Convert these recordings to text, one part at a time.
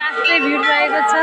आस्ते भिड रहेको छ।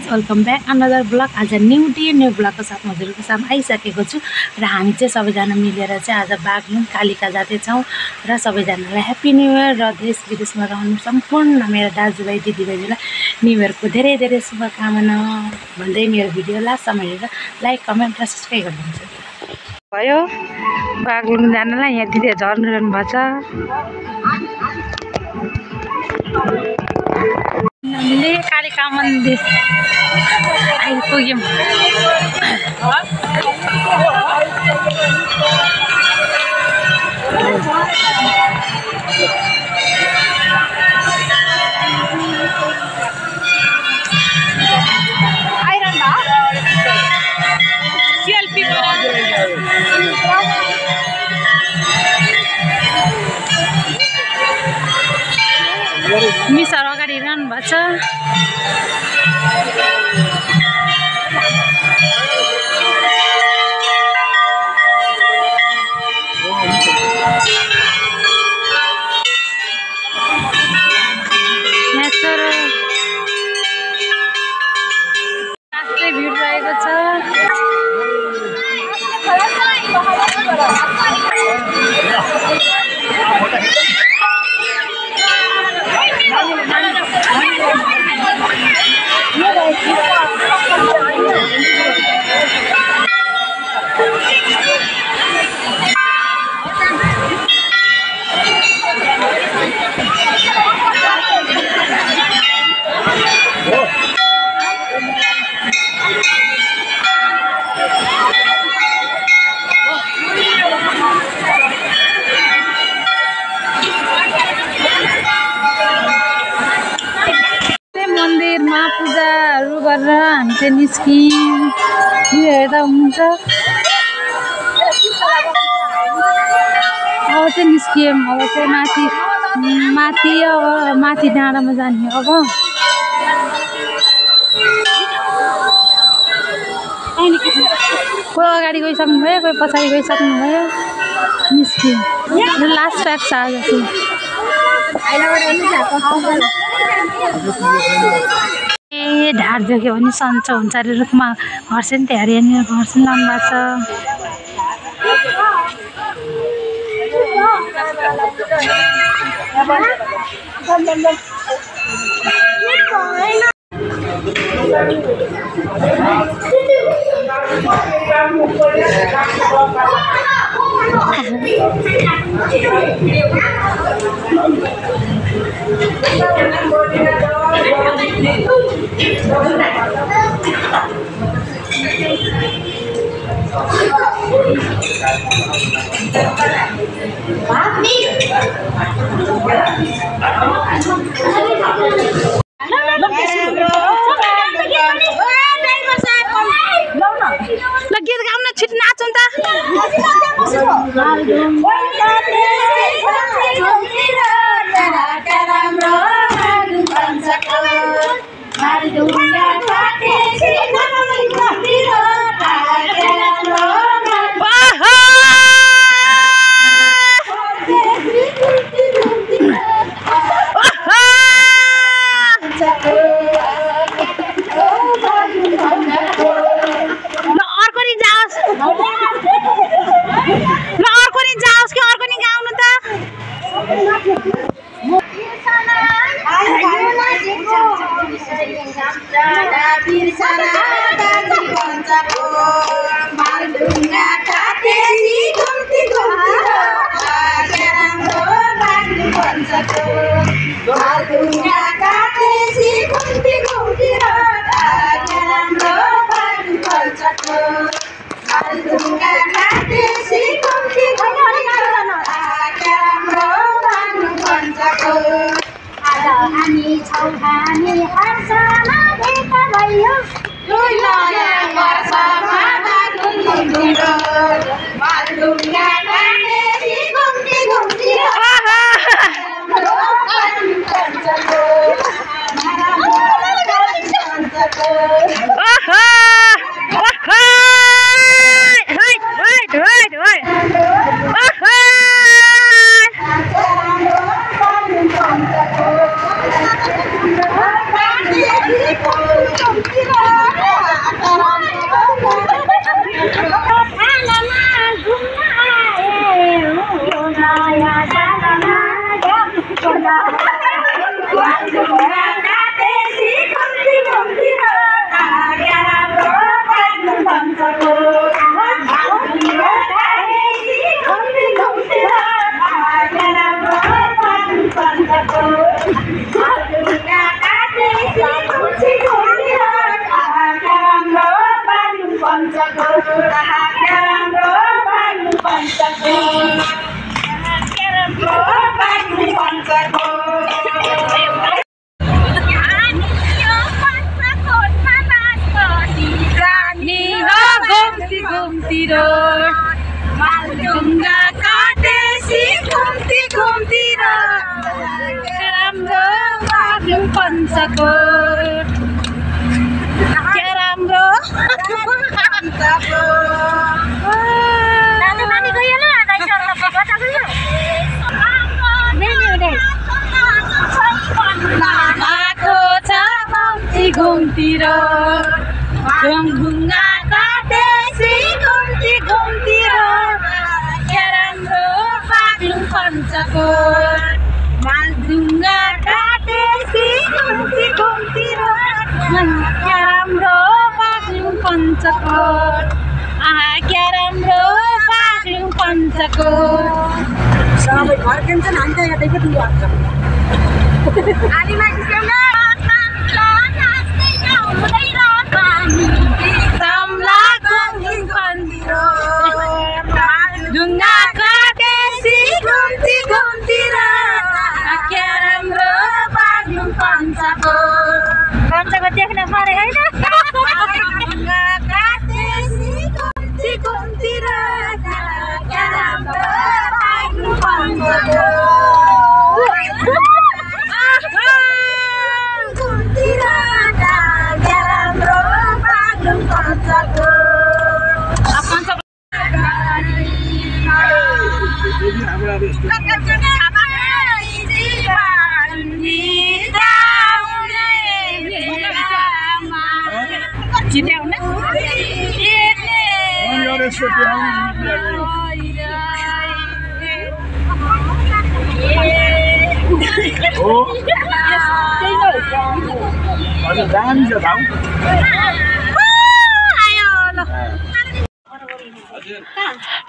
Welcome back another blog. आज न्यू डे न्यू ब्लगको साथ हजुरको साथ आइसकेको छु र हामी चाहिँ सबैजना मिलेर चाहिँ आज बागलुङ कालिका जाँदैछौँ र सबैजनालाई ह्याप्पी न्यू इयर र देश विदेशमा रहनु सम्पूर्ण मेरो दाजुभाइ दिदीबहिनीलाई न्यू इयरको धेरै धेरै शुभकामना भन्दै मेरो भिडियो लास्टसम्म हेरेर लाइक कमेन्ट र सब्सक्राइब गर्नुहुन्छ। भयो बागलुङ जानलाई यहाँ दिदी झर्नु भएको छ। हामीले कालिका मन्दिर आइपुग्यौँ। मिसहरू अगाडि हिँड्नु भएको छ। आस्ते भिड रहेको छ। मन्दिरमा पूजाहरू गरेर हामी चाहिँ निस्क्यौँ। यो हेर्दा हुन्छ। अब चाहिँ निस्क्यौँ। अब चाहिँ माथि डाँडामा जाने। अब कोही अगाडि गइसक्नु भयो, कोही पछाडि गइसक्नु भयो। निस्क्यौँ। लास्ट प्याक छ आज चाहिँ। ए ढाड जोग्यो भने सन्चो हुन्छ अरे रुखमा घर्सेन त्यहाँ घर्सेन लानु भएको गीत गाउन छिट नाचौँ त। Hãy subscribe cho kênh Ghiền Mì Gõ để không bỏ lỡ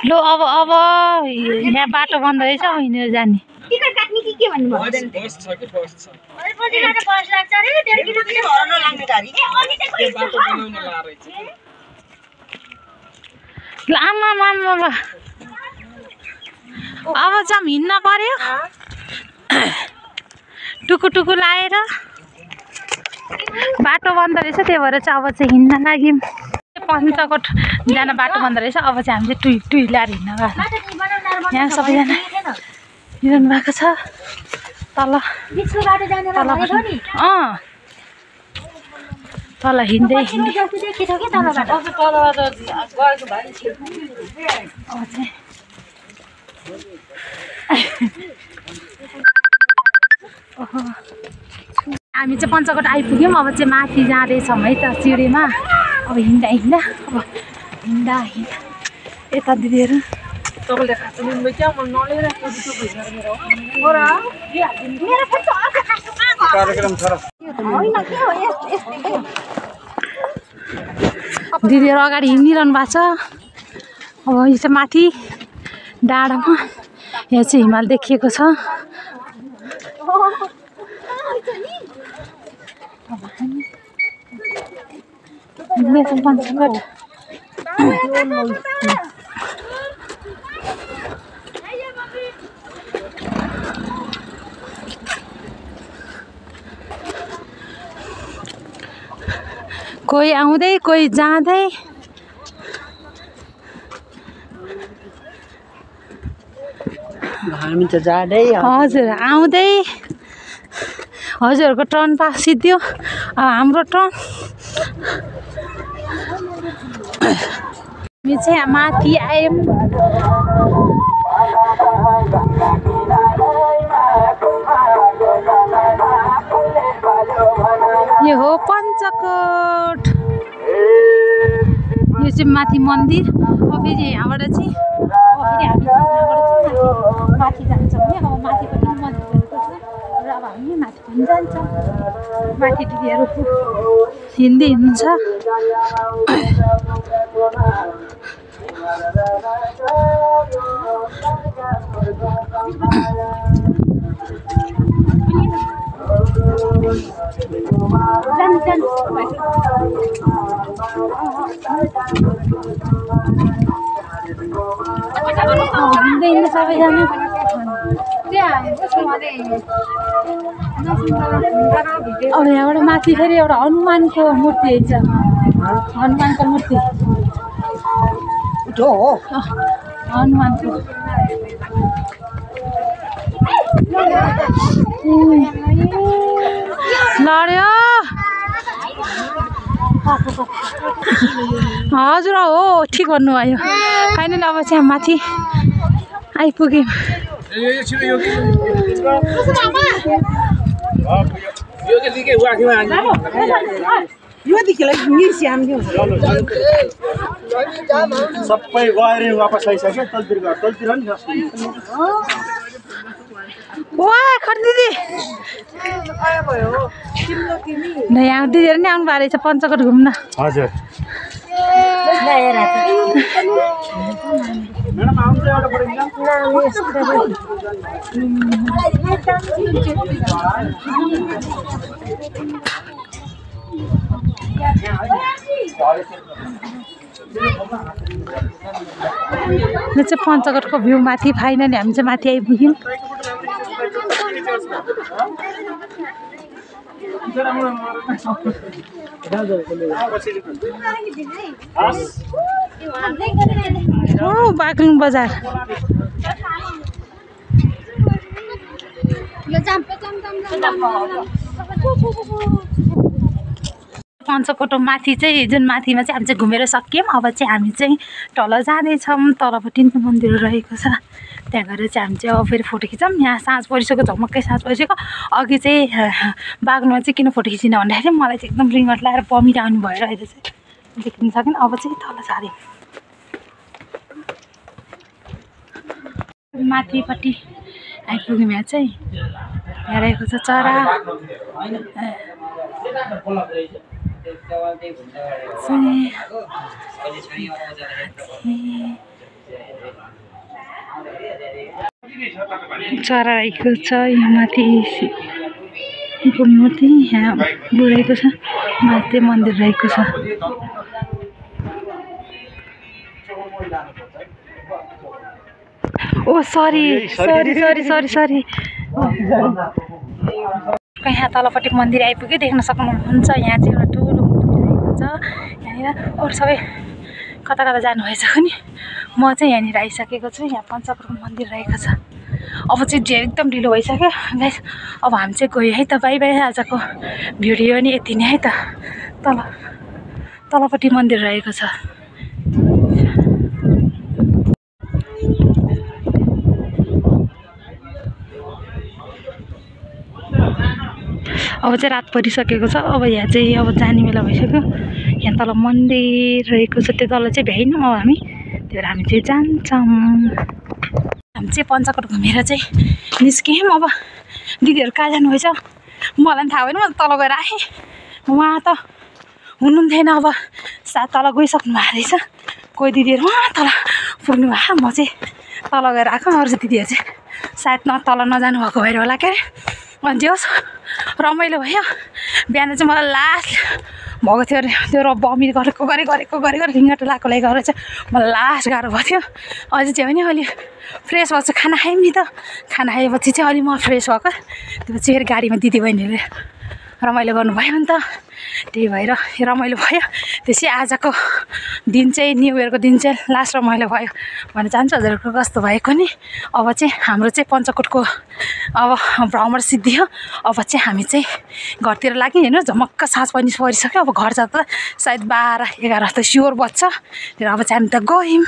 लो अब यहाँ बाटो बन्द रहेछ हिँडेर जाने टिकट काट्ने के भन्नुभयो बस छ कि बस छ बस लाग्छ अरे 1.5 किलोमिटर हराउन लाग्ने गाडी अनि त्यो बाटो बनाउन ला रहेछ ल आमा अब चाहिँ हिँड्न पर्यो टुकु लाएर बाटो बन्द रहेछ त्यही भएर चाहिँ अब चाहिँ हिँड्न लाग्यौँ पञ्चकोट जान बाटो बन्द रहेछ अब चाहिँ हामी चाहिँ टुई ल्याएर हिँड्न गएको यहाँ सबैजना हिँड्नु भएको छ तल तल हिँड्दै हामी चाहिँ पञ्चकोट आइपुग्यौँ अब चाहिँ माथि जाँदैछौँ है त सिँढीमा अब हिँड्दा यता दिदीहरू तपाईँले खाँचो लिनुभयो क्या म नलिरहेको कार्यक्रम छ दिदीहरू अगाडि हिँडिरहनु भएको छ अब यो चाहिँ माथि डाँडामा यहाँ चाहिँ हिमाल देखिएको छ पञ्चकोट कोही आउँदै कोही जाँदै हामी त जाँदै हजुर आउँदै हजुरहरूको टर्न पास सिद्धियो अब हाम्रो टर्न हामी चाहिँ माथि आयौँ यो हो पञ्चकोट यो चाहिँ माथि मन्दिर फेरि यहाँबाट चाहिँ फेरि हामी यहाँबाट चाहिँ माथि जान्छौँ नि अब माथिपट्टि मन्दिरहरूको छ र अब हामी माथि पनि जान्छौँ माथि दिदीहरू हिँड्दै हिँड्नुहुन्छ हिँड्दै हिँड्दै सबैजना अब यहाँबाट माथि फेरि एउटा हनुमानको मूर्ति छ हनुमानको मूर्ति हनुमानको लड्यो हजुर हो ठिक भन्नुभयो फाइनल अब चाहिँ माथि आइपुग्यौँ सबै गएर वापस आइसक्यो तलतिर नि वा खर दिदी यहाँ दिदीहरू नि आउनु भएको रहेछ पञ्चकोट घुम्न हजुर यो चाहिँ पञ्चकोटको भ्यू माथि फाइनली हामी चाहिँ माथि आइपुग्यौँ बागलुङ बजार पञ्चकोटको माथि चाहिँ जुन माथिमा चाहिँ हामी चाहिँ घुमेर सक्यौँ अब चाहिँ हामी चाहिँ तल जाँदैछौँ तलपट्टि मन्दिर रहेको छ त्यहाँ गएर चाहिँ हामी चाहिँ अब फेरि फोटो खिचौँ यहाँ साँझ परिसक्यो झमक्कै साँझ परिसक्यो अघि चाहिँ बागलुङमा चाहिँ किन फोटो खिचिन भन्दाखेरि मलाई चाहिँ एकदम रिङ्गट लगाएर बमिट आउनु भएर अहिले चाहिँ देख्न सकेन अब चाहिँ तल झऱ्यौँ माथिपट्टि आइपुग्यौँ यहाँ चाहिँ यहाँ रहेको छ चरा चरा रहेको छ यहाँ माथि मूर्ति यहाँ रहेको छ माथि मन्दिर रहेको छ ओ सरी यहाँ तलपट्टि मन्दिर आइपुग्यो देख्न सक्नुहुन्छ यहाँ चाहिँ एउटा ठुलो मन्दिर रहेको छ यहाँनिर अरू सबै कता कता जानुभएछ नि म चाहिँ यहाँनिर आइसकेको छु यहाँ पञ्चकोटको मन्दिर रहेको छ अब चाहिँ एकदम ढिलो भइसक्यो गाइस अब हामी चाहिँ गयो है त बाई बाई आजको भिडियो नि यति नै है त तलपट्टि मन्दिर रहेको छ अब चाहिँ रात परिसकेको छ अब यहाँ चाहिँ अब जाने बेला भइसक्यो यहाँ तल मन्दिर रहेको छ त्यो तल चाहिँ भ्याइनौँ अब हामी त्यही भएर हामी चाहिँ जान्छौँ हामी चाहिँ पञ्चकोट घुमेर चाहिँ निस्क्यौँ अब दिदीहरू कहाँ जानुभएछ मलाई पनि थाहा भएन म तल गएर आएँ उहाँ त हुनुहुन्थेन अब सायद तल गइसक्नु भएको रहेछ कोही दिदीहरू उहाँ तल पुग्नु भएको म चाहिँ तल गएर आएको अरू दिदीहरू चाहिँ सायद तल नजानु भएको भएर होला के अरे अनि होस् रमाइलो भयो बिहान चाहिँ मलाई लास्ट भएको थियो अरे त्यो बमिट गरेको रिङ्गट लगाएकोले गरेर चाहिँ मलाई लास्ट गाह्रो भएको थियो अझै चाहिँ भने अलि फ्रेस भएको चाहिँ खाना खायौँ नि त खाना खाएपछि चाहिँ अलि म फ्रेस भएको त्यसपछि फेरि गाडीमा दिदीबहिनीहरूले रमाइलो गर्नुभयो नि त, त्यही भएर रमाइलो भयो। त्यसै आजको दिन चाहिँ न्यु इयरको दिन चाहिँ लास्ट रमाइलो भयो भन्न चाहन्छु। हजुरहरूको कस्तो भएको नि। अब चाहिँ हाम्रो चाहिँ पञ्चकोटको अब भ्रमण सिद्धियो। अब चाहिँ हामी चाहिँ घरतिर लाग्यौँ। हेर्नु झमक्क साँझ पनि परिसक्यो। अब घर जाँदा सायद 12-11 त स्योर बज्छ। र अब चाहिँ हामी त गयौँ।